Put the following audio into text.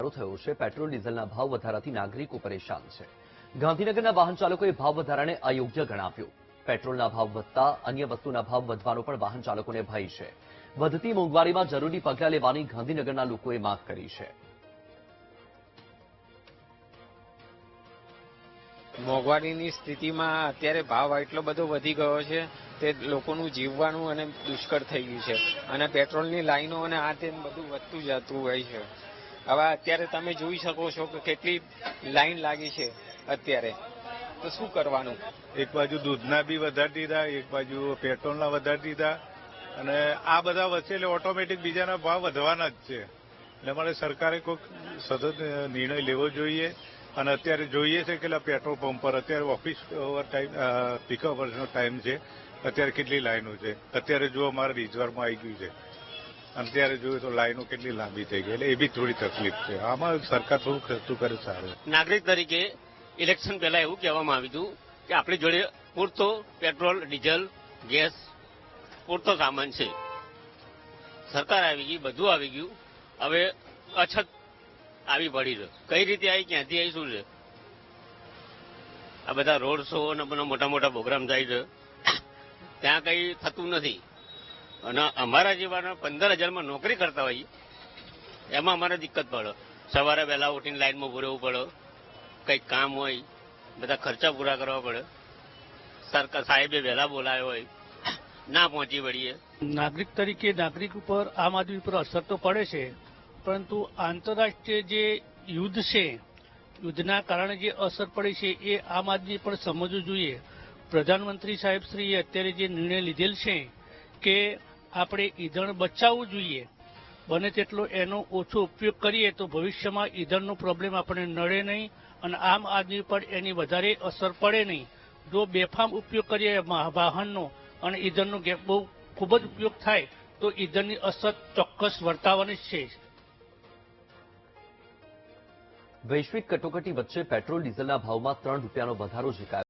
વધારો થયો છે। પેટ્રોલ ડીઝલના ભાવ વધારાથી નાગરિકો પરેશાન છે। ગાંધીનગરના વાહન ચાલકોએ ભાવ વધારાને અયોગ્ય ગણાવ્યો। પેટ્રોલના ભાવ વધતા અન્ય વસ્તુના ભાવ વધવાનો પણ વાહન ચાલકોને ભય છે। વધતી મોંઘવારીમાં જરૂરી પગલાં લેવાની ગાંધીનગરના લોકોએ માંગ કરી છે। મોંઘવારીની સ્થિતિમાં અત્યારે ભાવ એટલો બધો વધી ગયો છે તે લોકોનું જીવવાનું અને દુષ્કર થઈ ગયું છે અને પેટ્રોલની લાઈનો અને આ તે બધું વધતું જતું હોય છે। હવે અત્યારે તમે જોઈ શકો છો કે કેટલી લાઈન લાગી છે અત્યારે, તો શું કરવાનું? એક બાજુ દૂધના બી વધારી દીધા, એક બાજુ પેટ્રોલના વધારી દીધા અને આ બધા વચ્ચે એટલે ઓટોમેટિક બીજાના ભાવ વધવાના જ છે। એટલે અમારે સરકારે કોઈક સતત નિર્ણય લેવો જોઈએ અને અત્યારે જોઈએ છે કે પેટ્રોલ પંપ પર અત્યારે ઓફિસ ઓવર ટાઈમ પીક અવર્સનો ટાઈમ છે, અત્યારે કેટલી લાઈનો છે। અત્યારે જો અમારે રીઝવારમાં આવી ગયું છે અને અત્યારે જોયું તો લાઈનો કેટલી લાંબી થઈ ગઈ, એટલે એ બી થોડી તકલીફ છે। આમાં સરકાર થોડું ખર્ચું કરે સારું। નાગરિક તરીકે ઇલેક્શન પહેલા એવું કહેવામાં આવ્યું હતું કે આપણી જોડે પૂરતો પેટ્રોલ, ડીઝલ, ગેસ પૂરતો સામાન છે। સરકાર આવી ગઈ, બધું આવી ગયું, હવે અછત આવી પડી છે। કઈ રીતે આવી, ક્યાંથી આવી, શું છે? આ બધા રોડ શો અને મોટા મોટા પ્રોગ્રામ થાય છે, ત્યાં કઈ થતું નથી અને અમારા જેવાના 15,000માં નોકરી કરતા હોય એમાં અમારે દિક્કત પડે। સવારે વહેલા ઉઠીને લાઈનમાં ઉભું રહેવું પડે, કંઈક કામ હોય, બધા ખર્ચા પૂરા કરવા પડે, સરકાર સાહેબે વહેલા બોલાયો હોય, ના પહોંચી વળીએ। નાગરિક તરીકે નાગરિક ઉપર આમ આદમી પર અસર તો પડે છે, પરંતુ આંતરરાષ્ટ્રીય જે યુદ્ધ છે, યુદ્ધના કારણે જે અસર પડી છે એ આમ આદમી પણ સમજવું જોઈએ। પ્રધાનમંત્રી સાહેબ શ્રીએ અત્યારે જે નિર્ણય લીધેલ છે કે આપણે ઈંધણ બચાવવું જોઈએ, બને તેટલો એનો ઓછો ઉપયોગ કરીએ તો ભવિષ્યમાં ઈંધણનો પ્રોબ્લેમ આપણને નડે નહીં અને આમ આદમી પર એની વધારે અસર પડે નહીં। જો બેફામ ઉપયોગ કરીએ વાહનનો અને ઈંધણનો બહુ ખૂબ જ ઉપયોગ થાય તો ઈંધણની અસર ચોક્કસ વર્તાવાની જ છે। વૈશ્વિક કટોકટી વચ્ચે પેટ્રોલ ડીઝલના ભાવમાં 3 રૂપિયાનો વધારો ઝીકાયો।